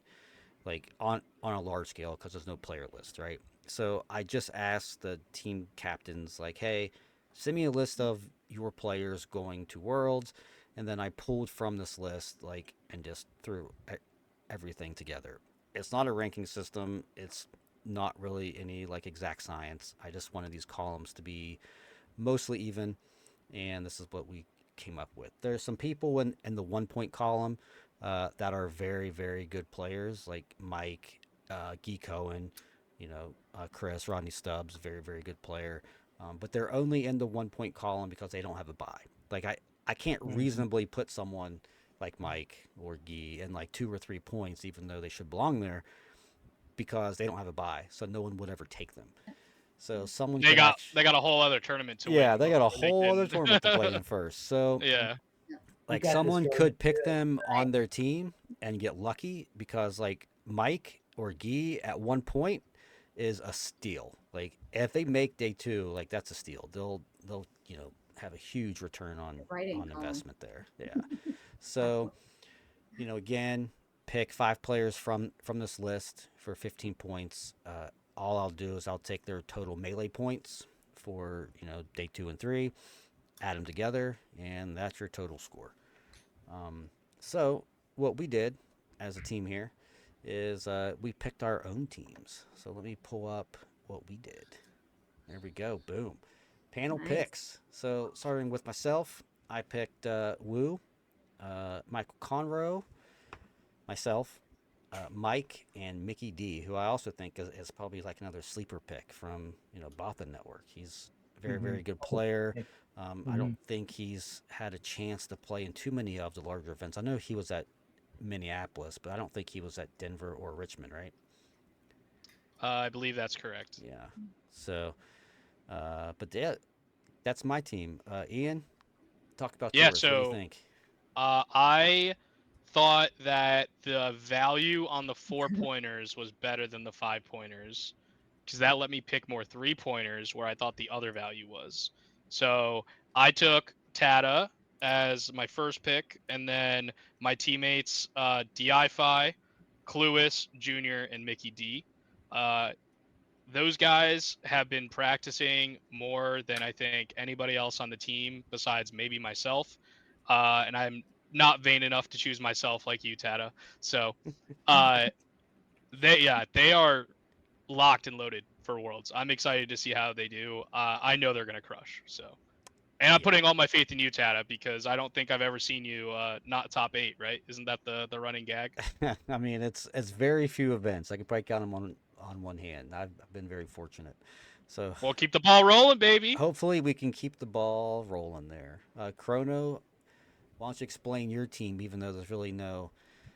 like on a large scale because there's no player list, right? So I just asked the team captains, like, hey, send me a list of your players going to Worlds, and then I pulled from this list, like, and just threw everything together. It's not a ranking system. It's not really any like exact science. I just wanted these columns to be mostly even, and this is what we came up with. There's some people in the 1 point column that are very, very good players, like Mike, Guy Cohen, Chris, Rodney Stubbs, very, very good player. But they're only in the 1 point column because they don't have a buy. Like I can't reasonably put someone like Mike or Guy in like 2 or 3 points, even though they should belong there, because they don't have a buy. So no one would ever take them. So someone
They
could
got
actually,
they got a whole other tournament to win.
yeah, they got a
before they
whole other
can-
tournament to play in first. So
Yeah.
like
got this,
someone
Jordan.
could pick them on their team and get lucky because like Mike or Guy at 1 point is a steal. Like if they make day two, like that's a steal. They'll have a huge return on
Writing column.
investment there. Yeah. So again, pick 5 players from this list for 15 points. All I'll do is I'll take their total melee points for day 2 and 3, add them together, and that's your total score. So what we did as a team here is we picked our own teams. So let me pull up what we did. There we go. Boom. Panel
Nice.
picks. So starting with myself, I picked Wu, Michael Conroe, myself, Mike, and Mickey D, who I also think is probably like another sleeper pick from Bothan Network. He's a very, very good player. I don't think he's had a chance to play in too many of the larger events. I know he was at Minneapolis, but I don't think he was at Denver or Richmond, right?
I believe that's correct.
Yeah. So, but yeah, that's my team. Ian, talk about
Yeah,
yours. What do you
so
think?
I thought that the value on the 4-pointers was better than the 5-pointers because that let me pick more 3-pointers where I thought the other value was. So I took Tatta as my first pick, and then my teammates DI-Fi, Cluis Jr., and Mickey D. Those guys have been practicing more than I think anybody else on the team besides maybe myself. And I'm not vain enough to choose myself like you, Tata. So they are locked and loaded for Worlds. I'm excited to see how they do. I know they're gonna crush. So, and I'm putting all my faith in you, Tata, because I don't think I've ever seen you not top 8. Right? Isn't that the running gag?
I mean, it's very few events. I could probably count them on one hand. I've been very fortunate. So
Well, keep the ball rolling, baby.
hopefully we can keep the ball rolling there. Chrono, why don't you explain your team, even though there's really no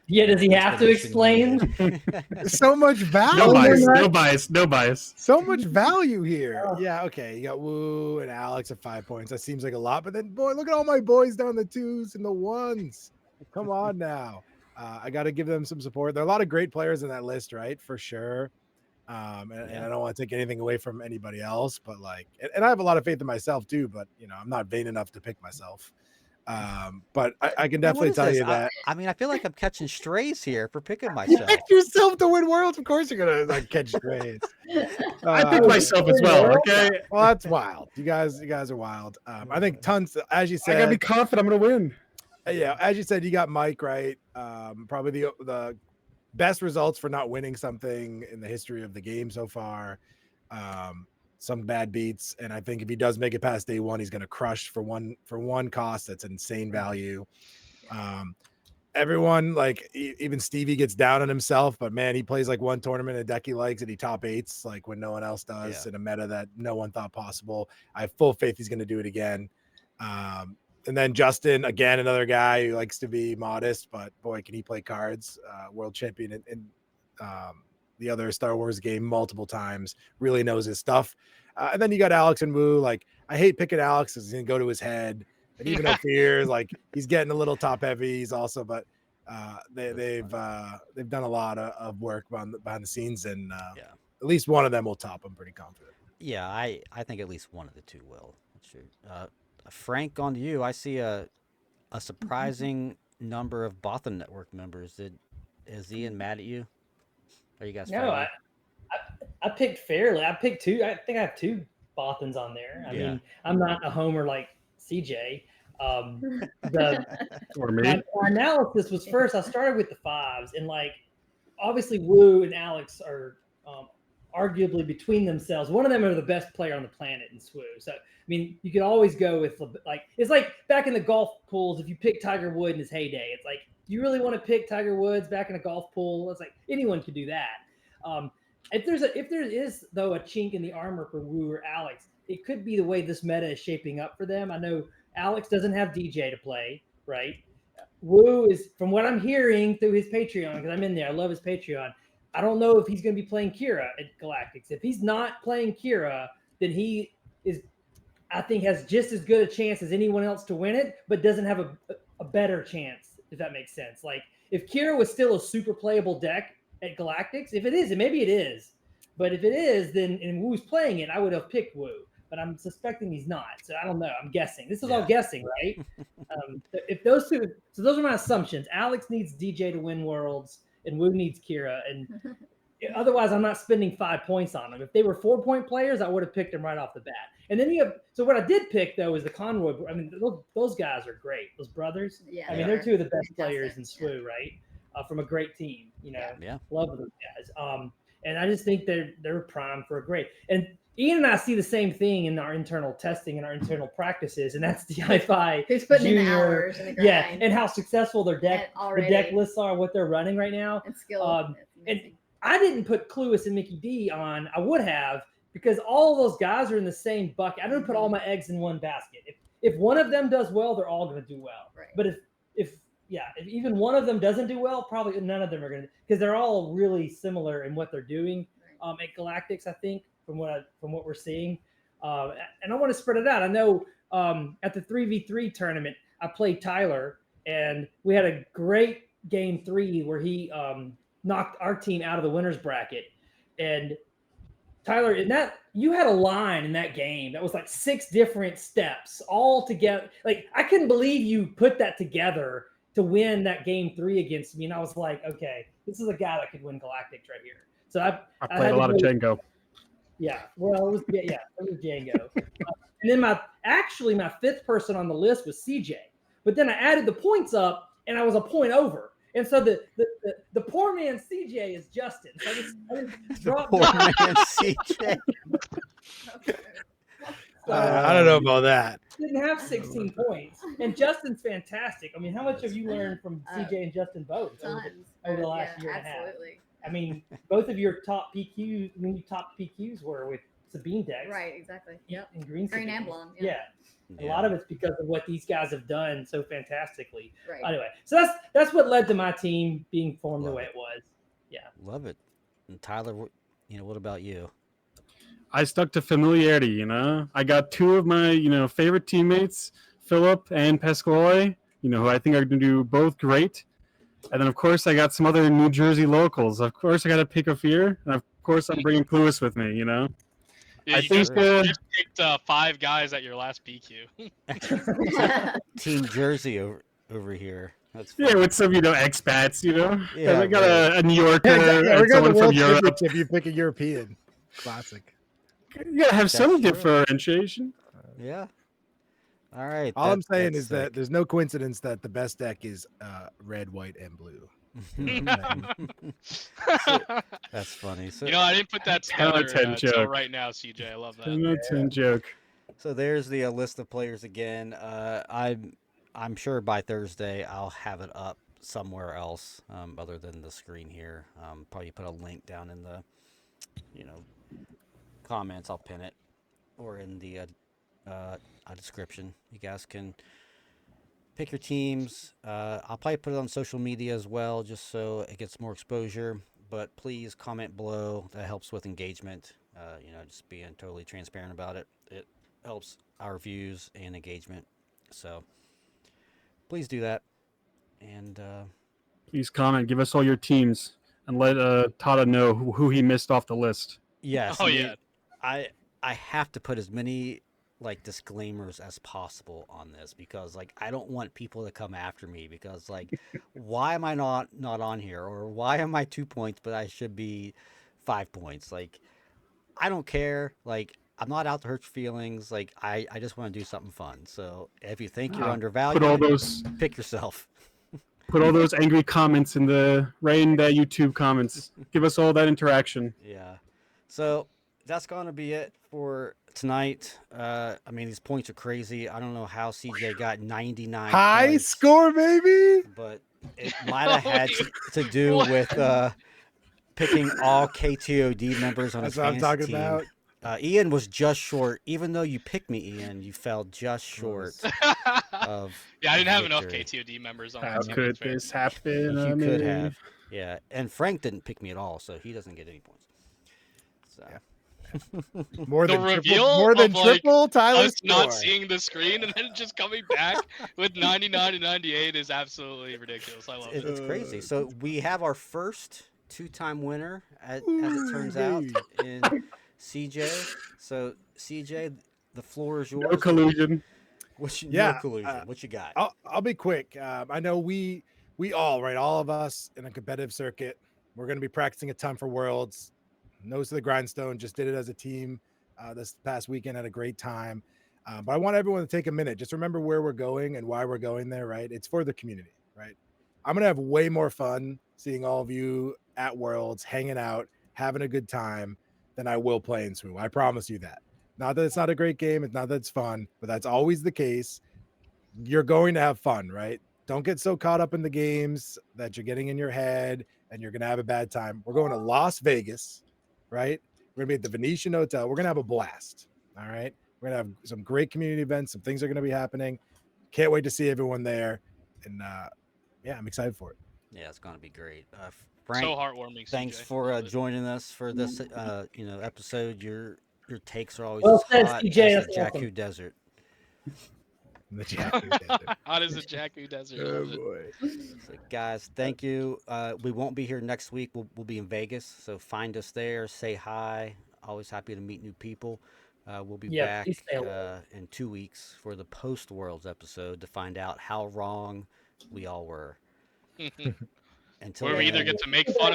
Yeah, does he have to
explanation
explain?
needed?
So much value.
No bias.
not-
No bias. No bias.
So much value here.
Oh.
Yeah, okay. You got Woo and Alex at 5 points. That seems like a lot, but then boy, look at all my boys down the 2s and the 1s. Come on now. I got to give them some support. There are a lot of great players in that list, right? For sure. And I don't want to take anything away from anybody else, but like, and I have a lot of faith in myself too, but you know, I'm not vain enough to pick myself. But I can
Man, what
definitely
is
tell
this?
you that
I mean, I feel like I'm catching strays here for picking
you
myself.
picked yourself to win Worlds. Of course, you're gonna like catch grades.
I picked myself as well. Okay.
Well, that's wild. You guys are wild. I think tons, as you
I gotta be
said.
confident I'm gonna win.
Yeah, as you said, you got Mike right. Probably the best results for not winning something in the history of the game so far. Some bad beats, and I think if he does make it past day 1, he's going to crush for one cost. That's insane value. Everyone, like even Stevie, gets down on himself, but man, he plays like one tournament a deck he likes, and he top 8s like when no one else does in a meta that no one thought possible. I have full faith he's going to do it again. And then Justin, again, another guy who likes to be modest, but boy, can he play cards. World champion in the other Star Wars game multiple times, really knows his stuff. And then you got Alex and Woo. Like, I hate picking Alex because he's going to go to his head. And even though Fears, like, he's getting a little top heavy, he's also, but they've done a lot of work behind the scenes, and at least one of them will top. I'm pretty confident.
Yeah, I think at least one of the 2 will. Frank, on to you. I see a surprising number of Bothan Network members. Is Ian mad at you? Are you guys?
No, I picked fairly. I picked 2. I think I have 2 Bothans on there. I mean, I'm not a homer like CJ.
Or me.
My analysis was first. I started with the 5s, and like obviously Woo and Alex are arguably between themselves. One of them are the best player on the planet in SWU. So I mean, you could always go with like it's like back in the golf pools. If you pick Tiger Woods in his heyday, it's like, do you really want to pick Tiger Woods back in a golf pool? It's like anyone could do that. If there is though a chink in the armor for Woo or Alex, it could be the way this meta is shaping up for them. I know Alex doesn't have DJ to play, right? Woo is, from what I'm hearing through his Patreon, because I'm in there, I love his Patreon. I don't know if he's going to be playing Kira at Galactics. If he's not playing Kira, then he is, I think, has just as good a chance as anyone else to win it, but doesn't have a better chance, if that makes sense. Like, if Kira was still a super playable deck at Galactics, if it is, and maybe it is, but if it is, then and Woo's playing it, I would have picked Woo. But I'm suspecting he's not. So I don't know. I'm guessing. This is all guessing, right? If those 2, so those are my assumptions. Alex needs DJ to win Worlds, and Woo needs Kira. And otherwise, I'm not spending 5 points on them. If they were 4-point players, I would have picked them right off the bat. And then you have, so what I did pick, though, is the Conroy. I mean, those guys are great. Those brothers.
Yeah,
I mean, they're 2 of the best players in SWU, right? From a great team, you know. Love those guys. And I just think they're primed for a great. And Ian and I see the same thing in our internal testing and our internal practices, and that's the I-Fi.
Who's putting in the
Junior,
hours and the grind.
and how successful their deck lists are, what they're running right now.
And skill.
And I didn't put Cluis and Mickey D on. I would have, because all of those guys are in the same bucket. I didn't put all my eggs in one basket. If one of them does well, they're all going to do well.
Right.
But if even one of them doesn't do well, probably none of them are going to, because they're all really similar in what they're doing at Galactics, I think, from what we're seeing. And I want to spread it out. I know at the 3v3 tournament, I played Tyler, and we had a great game 3 where he knocked our team out of the winners bracket. And Tyler, in that you had a line in that game that was like 6 different steps all together. Like I couldn't believe you put that together to win that game 3 against me. And I was like, okay, this is a guy that could win Galactic right here. So
I played a lot of Django.
Yeah, well, it was it was Django. And then my 5th person on the list was CJ. But then I added the points up, and I was a point over. And so the poor man CJ is Justin. So I just dropped
Poor man CJ.
I don't know about that.
Didn't have 16 points, and Justin's fantastic. I mean, how much have you learned from CJ and Justin both over the last year and a half?
Absolutely.
I mean, both of your top PQs, top PQs were with Sabine decks,
Right, exactly. Yep.
And green
Green
Sabine.
and blonde.
Yeah. A lot of it's because of what these guys have done so fantastically.
Right.
Anyway, so that's what led to my team being formed the way it was. Yeah.
Love it. And Tyler, what about you?
I stuck to familiarity, you know. I got 2 of my, favorite teammates, Philip and Pasquale, who I think are going to do both great. And then, of course, I got some other New Jersey locals. Of course, I got to pick a fear. And, of course, I'm bringing Cluis with me,
Yeah,
I
you
think
just picked 5 guys at your last PQ.
Team Jersey over here. That's
yeah, with some, expats,
Yeah,
I got a New Yorker
Yeah, exactly.
and
We're going to
someone
the
from
World
Europe.
Championship. You pick a European. Classic.
You gotta have some
true.
differentiation.
Yeah. All right.
All I'm saying is
sick.
that there's no coincidence that the best deck is red, white, and blue.
That's funny. So
I didn't put that together
10
until
joke.
right now, CJ. I love that.
10 out of 10 joke.
So there's the list of players again. I'm sure by Thursday I'll have it up somewhere else other than the screen here. Probably put a link down in the comments. I'll pin it or in the description. You guys can pick your teams. I'll probably put it on social media as well, just so it gets more exposure. But please comment below. That helps with engagement. Just being totally transparent about it. It helps our views and engagement. So please do that. And
Please comment. Give us all your teams and let Tatta know who he missed off the list.
yes,
Oh, yeah.
I have to put as many disclaimers as possible on this because I don't want people to come after me because why am I not on here, or why am I 2 points but I should be 5 points? I don't care. I'm not out to hurt your feelings. I just want to do something fun. So if you think you're undervalued, pick yourself.
Put all those angry comments in the YouTube comments. Give us all that interaction.
Yeah. So that's going to be it for tonight. These points are crazy. I don't know how CJ got 99
High
points,
score, baby.
but it might have had to do with picking all KTOD members on his
That's what I'm
fantasy
talking
team.
about.
Ian was just short. Even though you picked me, Ian, you fell just short of
Yeah, I didn't have enough
victory.
KTOD members on
How
my team.
could
that's fair.
this happen?
You could have. Yeah, and Frank didn't pick me at all, so he doesn't get any points. So.
Yeah. More
The
than
reveal
more than
of,
triple Tyler's
Us not
score.
seeing the screen and then just coming back with 99 and 98 is absolutely ridiculous. I love it.
It's crazy. So we have our first 2-time winner, as it turns out, in CJ. So CJ, the floor is yours.
No collusion.
No collusion. What you got?
I'll be quick. I know we all, right, all of us in a competitive circuit, we're going to be practicing a ton for Worlds. Nose to the grindstone, just did it as a team this past weekend, had a great time. But I want everyone to take a minute. Just remember where we're going and why we're going there, right? It's for the community, right? I'm going to have way more fun seeing all of you at Worlds, hanging out, having a good time than I will play in SWU. I promise you that. Not that it's not a great game. It's not that it's fun, but that's always the case. You're going to have fun, right? Don't get so caught up in the games that you're getting in your head and you're going to have a bad time. We're going to Las Vegas, right? We're going to be at the Venetian Hotel. We're going to have a blast. All right. We're going to have some great community events. Some things are going to be happening. Can't wait to see everyone there. And I'm excited for it.
Yeah, it's going to be great. Frank,
So heartwarming.
thanks
CJ.
for
Love it.
joining us for this episode. Your takes are always
Well
as
said,
hot
CJ,
as the
that's
Jakku
awesome.
Desert.
in the Jakku Desert.
Hot as a Jakku Desert.
Oh
Love it.
boy.
So guys, thank you. We won't be here next week. We'll be in Vegas, so find us there. Say hi. Always happy to meet new people. We'll be back
please say hello.
in 2 weeks for the post Worlds episode to find out how wrong we all were. Until
Where we either
then,
get to make fun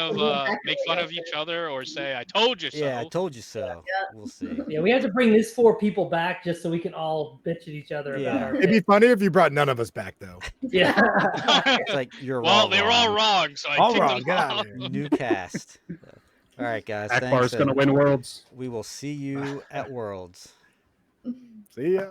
of each other or say, "I told you so."
yeah, I told you so. We'll see.
Yeah, we have to bring these 4 people back just so we can all bitch at each other
Yeah.
about our
It'd be funny if you brought none of us back though.
Yeah.
It's like you're
well,
all
they were all wrong, so I
All
kicked
wrong.
them
Get out
off.
of here.
New cast. All right, guys.
Akbar's
Thanks.
gonna win Worlds.
We will see you at Worlds.
See ya.